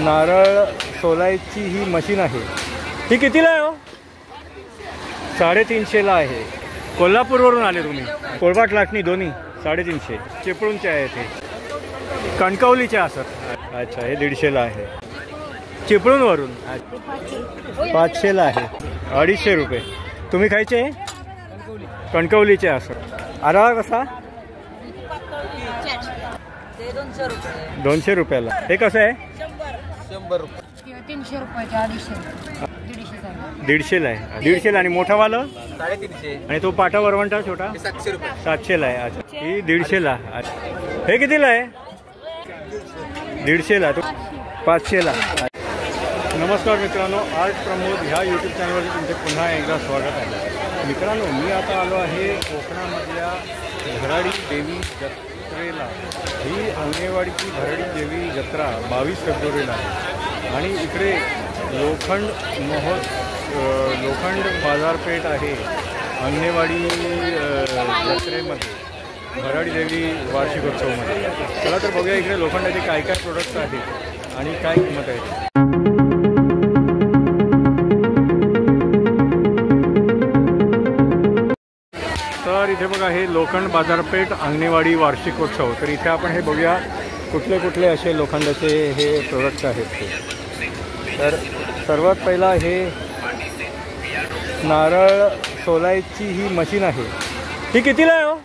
नारळ सोलायची ही मशीन आहे। ही कितीला आहे हो? 350ला आहे। कोल्हापूरवरून आले तुम्ही? कोळबाट लाटणी दोन्ही 350। चिपळूणचे आहेत हे, कणकवलीचे असत। अच्छा, हे 150ला आहे। चिपळूणवरून 500ला आहे। 250 रुपये। तुम्ही खायचे? कणकवलीचे असत। आराळा कसा? 200 रुपयाला। हे कसं आहे? 100 रुपये। 300 रुपयाचे 150ला आहे। 150ला। आणि मोठावालं 350। आणि तो पाटा वरवंटा छोटा 700 रुपये। 700ला आहे। अच्छा, ही 150ला। हे कितीला आहे? 150ला। तो 500ला। नमस्कार मित्रांनो, आर्ट प्रमोद ह्या यूट्यूब चॅनलवरती तुमचे पुन्हा एकदा स्वागत आहे। मित्रांनो, मी आता आलो आहे कोकणामधल्या भराडी देवी जत्रेला। ही अंगणेवाडीची भराडी देवी जत्रा 22 फेब्रुवारीला आहे आणि इकडे लोखंड बाजारपेठ आहे अंगणेवाडी जत्रेमध्ये, भराडी देवी वार्षिकोत्सवमध्ये। चला तर बघूया इकडे लोखंडाचे काय काय प्रोडक्ट्स आहेत आणि काय किंमत आहे। तर इथे बघा, हे लोखंड बाजारपेठ अंगणेवाडी वार्षिकोत्सव। तर इथे आपण हे बघूया कुठले कुठले असे लोखंडाचे हे प्रोडक्ट्स आहेत ते। तर सर्वात पहिला हे नारळ सोलायची ही मशीन आहे। ही कितीला आहे हो?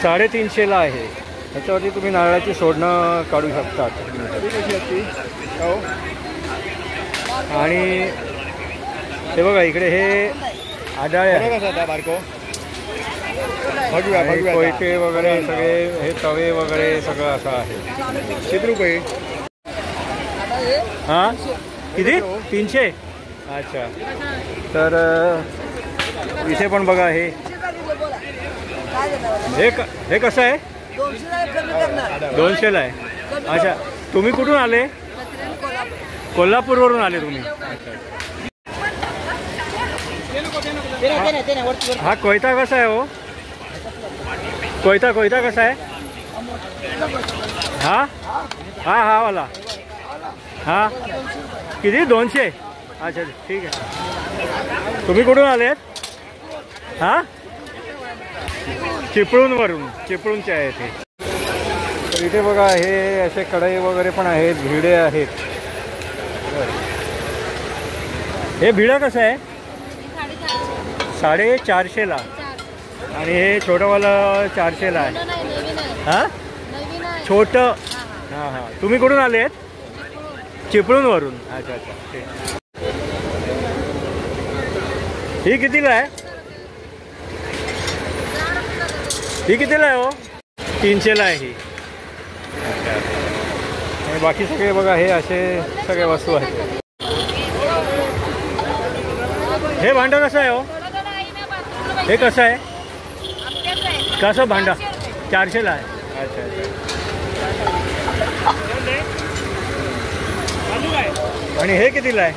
350ला आहे। ह्याच्यावरती तुम्ही नारळाची सोडणं काढू शकता। हो, आणि हे बघा इकडे हे आडाळे आहे, कोयते वगैरे सगळे, हे तवे वगैरे सगळं असं आहे। किती रुपये? हां, किती? 300। अच्छा, तर इथे पण बघा हे कसं आहे? 200ला आहे। अच्छा, तुम्ही कुठून आले? कोल्हापूरवरून आले तुम्ही? हा कोयता कसा आहे हो? कोयता कसा आहे? हा हा वाला। हा किती? 200। अच्छा, ठीक आहे। तुम्ही कुठून आलेत? हां, चिपळूणचे आहेत हे। तर इथे बघा हे असे कढई वगैरे पण आहेत, भिडे आहेत। हे भिडं कसं आहे? 450ला। आणि हे छोटंवालं 400ला आहे। हां, छोटं। हां हां, तुम्ही कुठून आलेत? चिपळूणवरून। अच्छा अच्छा, ठीक। ही कितीला आहे? ही कितीला आहे हो? 300ला आहे ही। आणि बाकी सगळे बघा हे असे सगळे वस्तू आहेत। हे भांडं कसं आहे हो? हे कसं आहे? कसं भांडा? 400ला आहे। अच्छा अच्छा। आणि हे कितीला आहे?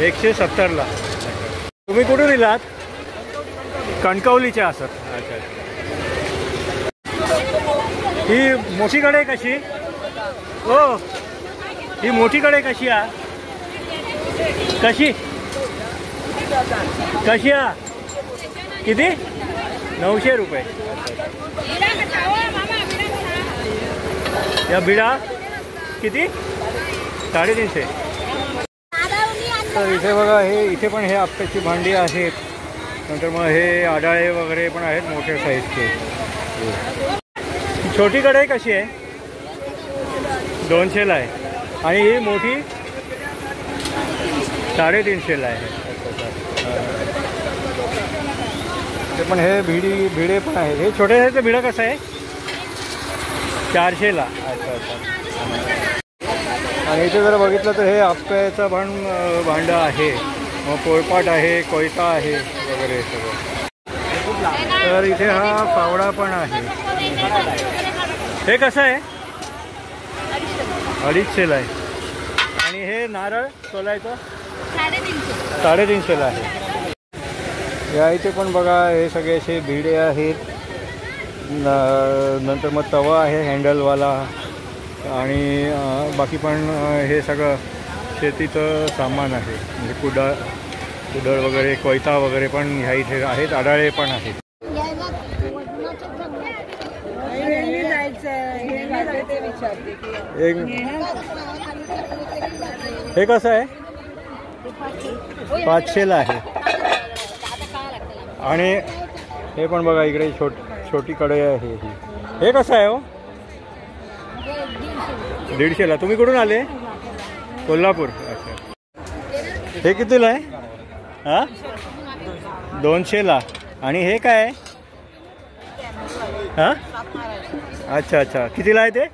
170ला। तुम्ही कुठून दिलात? कणकवलीचे असत। अच्छा अच्छा। ही मोठी कढई कशी हो? ही मोठी कढई कशी आहे? कशी आहे? किती? 900 रुपये। या बिडा किती? 350। तर इथे बघा हे, इथे पण हे आप्याची भांडी आहेत। नंतर मग हे आडाळे वगैरे पण आहेत मोठ्या साईजचे। छोटी कढई कशी आहे? 200ला आहे। आणि ही मोठी 350ला आहे। ते पण हे भिडे पण आहेत। हे छोटे ह्याचं भिडं कसं आहे? 400ला। अच्छा अच्छा। आणि इथे जर बघितलं तर हे आप्याचं भांडं आहे, मग पोळपाट आहे, कोयता आहे वगैरे सगळं। तर इथे हा फावडा पण आहे। हे कसं आहे? 250ला आहे। आणि हे नारळ सोलायचं 350ला आहे। या इथे पण बघा हे सगळे असे भिडे आहेत। नंतर मग तवा आहे हँडलवाला, आणि बाकी पण हे सगळं शेतीचं सामान आहे, म्हणजे कुदळ वगैरे, कोयता वगैरे पण ह्या इथे आहेत, आडाळे पण आहेत. हे कसं आहे? 500ला आहे. आणि हे पण बघा इकडे छोटी कढई आहे ही. हे कसं आहे हो? 150ला. तुम्ही कुठून आले? कोल्हापूर. अच्छा. हे कितीला आहे? हां 200ला. आणि हे काय आहे? हां अच्छा अच्छा. कितीला आहे ते?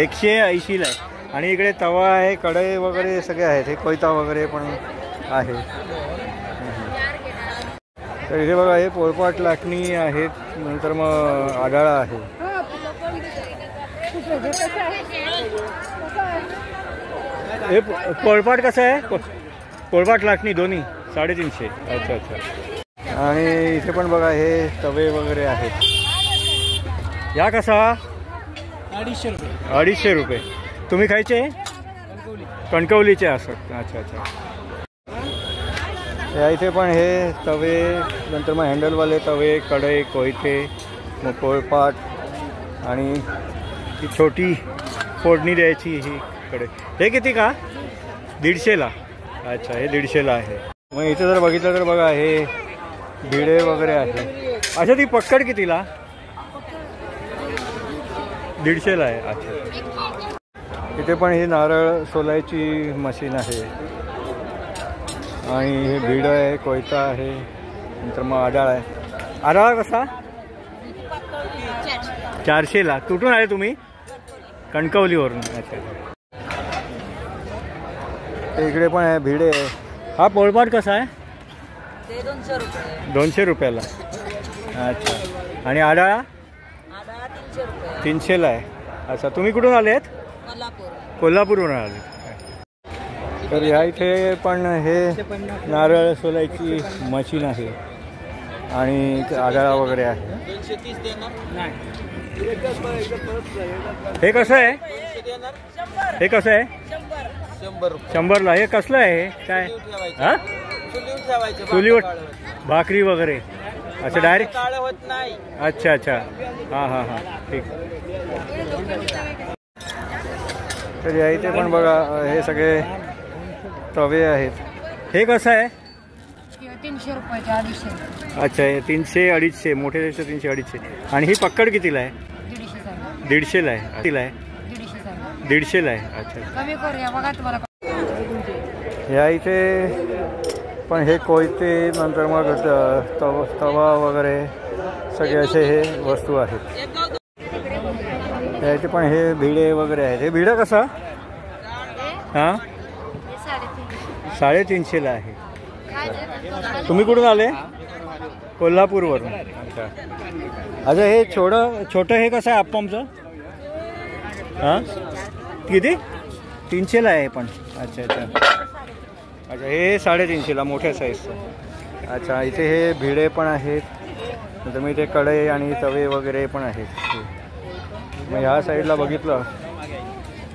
180ला आहे. आणि इकडे तवा आहे, कढई वगैरे सगळे आहेत. हे कोयता वगैरे पण आहे. तर इथे बघा हे पोळपाट लाटणी आहेत, नंतर मग आढाळा आहे. हे पोळपाट कसं आहे? पोळपाट लाटणी दोन्ही 350. अच्छा अच्छा. आणि इथे पण बघा हे तवे वगैरे आहेत. या कसा? 250 रुपये. 250 रुपये. तुम्ही खायचे? कणकवलीचे असत. अच्छा अच्छा. या इथे पण हे तवे, नंतर मग हँडलवाले तवे, कढई, कोयते, मग पोळपाट आणि ती छोटी फोडणी द्यायची ही कढई. हे किती का? 150ला. अच्छा. हे 150ला आहे. मग इथे जर बघितलं तर बघा हे भिडे वगैरे आहे. अच्छा. ती पक्कड कितीला? 150ला आहे. अच्छा. इथे पण ही नारळ सोलायची मशीन आहे. आणि हे भिड आहे, कोयता आहे, नंतर मग आढाळ आहे. आढाळा कसा? 400ला. कुठून आले तुम्ही? कणकवलीवरून. अच्छा. इकडे पण आहे भिडे आहे. हा पोळपाट कसा आहे? 200 रुपये. 200 रुपयाला. अच्छा. आणि आढाळा? 300 रुपये. 300ला आहे. अच्छा. तुम्ही कुठून आलेत? कोल्हापूरवरून आले. तर ह्या इथे पण हे नारळ सोलायची मशीन आहे आणि आढाळा वगैरे आहे. हे कसं आहे? हे कसं आहे? 100ला. हे कसलं आहे? हे काय? हां चुलीवर भाकरी वगैरे. अच्छा. डायरेक्ट. अच्छा अच्छा. हां हां हां. ठीक. तर या इथे पण बघा हे सगळे तवे आहेत. हे कसं आहे? 300 रुपयाचे. 250. अच्छा. हे 300, 250. मोठे 300, 250. आणि ही पक्कड कितीला आहे? 150ला आहे. कितीला आहे? 150ला आहे. अच्छा. कमी करूया बघा तुम्हाला. या इथे पण हे कोयते, नंतर मग तवा वगैरे सगळे असे हे वस्तू आहेत. या इथे पण हे भिडे वगैरे आहेत. हे भिडं कसं? हां 350ला आहे. तुम्ही कुठून आले? कोल्हापूरवरून. अच्छा. अच्छा. हे छोटं हे कसं आहे अप्पमचं? हां किती? 300ला आहे पण. अच्छा अच्छा. अच्छा. हे 350ला मोठ्या साईजचं. अच्छा. इथे हे भिडे पण आहेत, नंतर मी इथे कढई आणि तवे वगैरे पण आहेत. मग ह्या साईडला बघितलं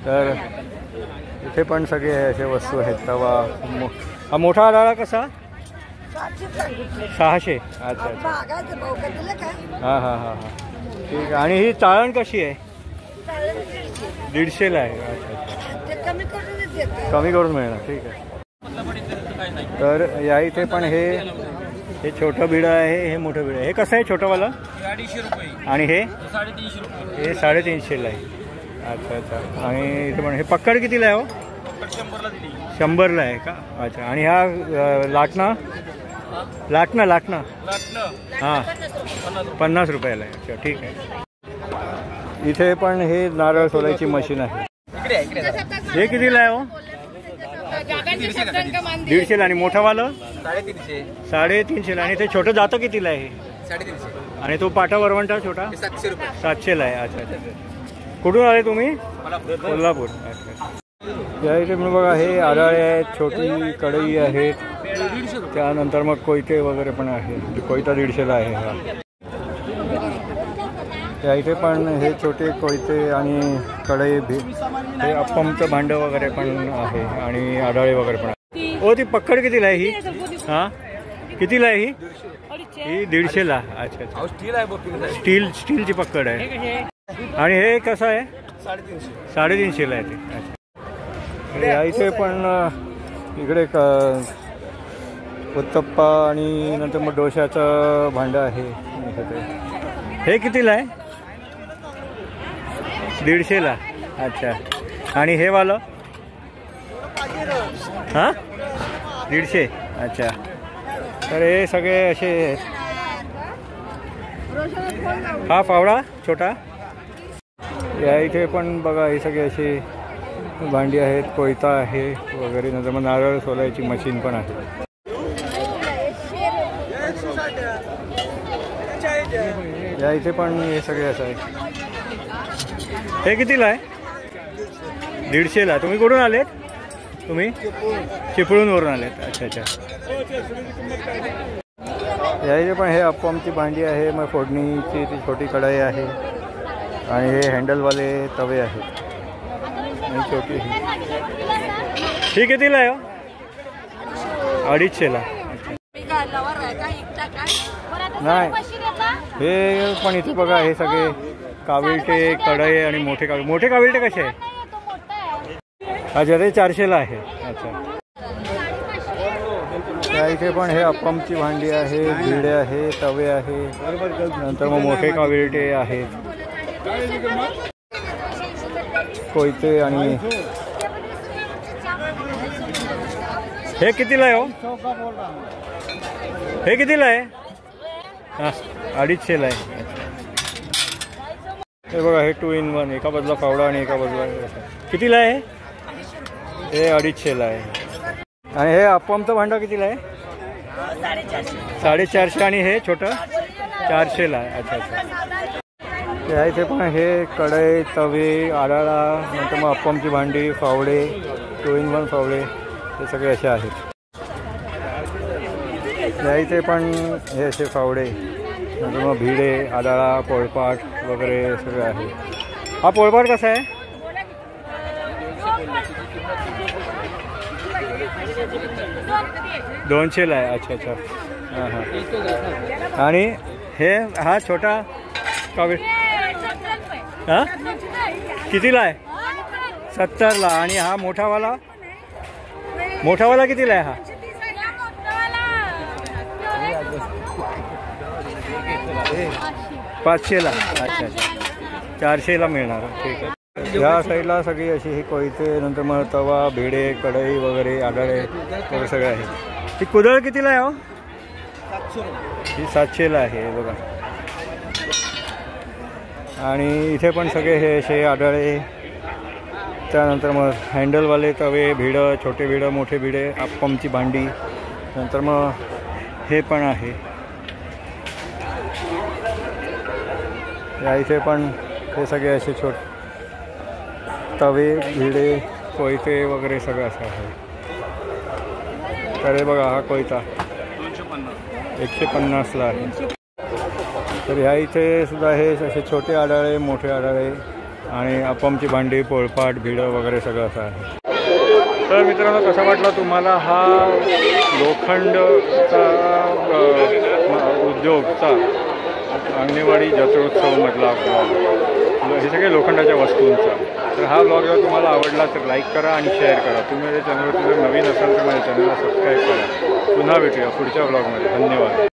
तर इथे पण सगळे असे वस्तू आहेत. तवा. हा मोठा आढाळा कसा? 600. अच्छा अच्छा. हां हां हां हां. ठीक आहे. आणि ही चाळण कशी आहे? 150ला आहे. अच्छा अच्छा. कमी करून मिळणार. ठीक आहे. तर या इथे पण हे छोटं भिडं आहे, हे मोठं भिडं आहे. हे कसं आहे छोटंवालं? 250 रुपये. आणि हे? 350 रुपये. हे 350ला आहे. अच्छा अच्छा. आणि इथे पण हे पक्कड कितीला आहे हो? 100ला दिली. 100ला आहे का? अच्छा. आणि ह्या लाटणं हां 50 रुपयाला आहे. अच्छा. ठीक आहे. इथे पण हे नारळ सोलायची मशीन आहे. हे कितीला आहे हो? 150ला. आणि मोठावालं? 350ला. आणि ते छोटं जातं कितीला आहे? 350. आणि तो पाटा वरवंटा छोटा? 700 रुपये. 700ला आहे. अच्छा अच्छा. कुठून आले तुम्ही? कोल्हापूर. अच्छा. या इथे मी बघा हे आढाळे आहेत, छोटी कढई आहेत, त्यानंतर मग कोयते वगैरे पण आहे. कोयता 150ला आहे. हा या इथे पण हे छोटे कोयते आणि कढई हे अप्पमचं भांडं वगैरे पण आहे आणि आढाळे वगैरे पण आहे. हो ती पक्कड कितीला आहे ही? हां कितीला आहे ही? ही 150ला. अच्छा अच्छा स्टील आहे बघ. स्टीलची पक्कड आहे. आणि हे कसं आहे? 350ला आहे ते. अच्छा या इथे पण इकडे उत्तप्पा आणि नंतर मग डोशाचं भांडं आहे. हे कितीला आहे? 150ला. अच्छा आणि हे वालं? हां 150. अच्छा तर हे सगळे असे. हा फावडा छोटा. या इथे पण बघा हे सगळे असे भांडी आहेत, कोयता आहे वगैरे. नंतर मग नारळ सोलायची मशीन पण आहे. या इथे पण हे सगळे असं आहे. हे कितीला आहे? 150ला. तुम्ही कुठून आलेत? तुम्ही चिपळूणवरून आलेत. अच्छा अच्छा. या इथे पण हे अप्पमची भांडी आहे. मग फोडणीची ती छोटी कढाई आहे आणि हे हँडलवाले तवे आहेत. आणि छोटी ही कितीला आहे? 250ला. नाही हे पण इथे बघा हे सगळे काविलटे कढई आणि मोठे काविलटे कसे आहे? अच्छा ते 400ला आहे. अच्छा त्या इथे पण हे अप्पमची भांडी आहे, भिडे आहे, तवे आहे. नंतर मग मोठे काविलटे आहेत, कोयते. आणि हे कितीला आहे हो? हे कितीला आहे? हां 250ला आहे. हे बघा हे 2 in 1. एका बाजूला फावडा आणि एका बाजूला. कितीला आहे? हे 250ला आहे. आणि हे अप्पमचं भांडं कितीला आहे? 450. आणि हे छोटं 400ला आहे. अच्छा अच्छा. या इथे पण हे कढई, तवे, आडाळा, नंतर मग अप्पमची भांडी, फावडे, 2 in 1 फावडे हे सगळे असे आहेत. या इथे पण हे असे फावडे, नंतर मग भिडे, आडाळा, पोळपाट वगैरे सगळं आहे. हा पोळपाट कसा आहे? 200ला आहे. अच्छा अच्छा. हां हां. आणि हे हा छोटा कावीळ हां कितीला आहे? 70ला. आणि हा मोठावाला कितीला आहे? हा 500ला. अच्छा अच्छा. 400ला मिळणार. ठीक आहे. या साईडला सगळी अशी ही कोयते, नंतर मग तवा, भिडे, कढई वगैरे, आढाळे वगैरे सगळे आहे. ही कुदळ कितीला आहे हो? ही 700ला आहे बघा. आणि इथे पण सगळे हे असे आढाळे. त्यानंतर मग हँडलवाले तवे, भिडं, छोटे भिडं, मोठे भिडे, अप्पमची भांडी. नंतर मग हे पण आहे. या इथे पण हे सगळे असे छोटे तवे, भिडे, कोयते वगैरे सगळं असं आहे. तर हे बघा हा कोयता 150ला आहे. तर ह्या इथे सुद्धा हे असे छोटे आढाळे, मोठे आढाळे आणि अप्पमची भांडी, पोळपाट, भिडं वगैरे सगळं असं आहे. तर मित्रांनो कसा वाटला तुम्हाला हा लोखंडचा उद्योगचा अंगणेवाडी जत्रोत्सवमधला ब्लॉग, हे सगळे लोखंडाच्या वस्तूंचा. तर हा ब्लॉग जर तुम्हाला आवडला तर लाईक करा आणि शेअर करा. तुम्ही माझ्या चॅनलवरती जर नवीन असाल तर माझ्या चॅनलला सबस्क्राईब करा. पुन्हा भेटूया पुढच्या ब्लॉगमध्ये. धन्यवाद.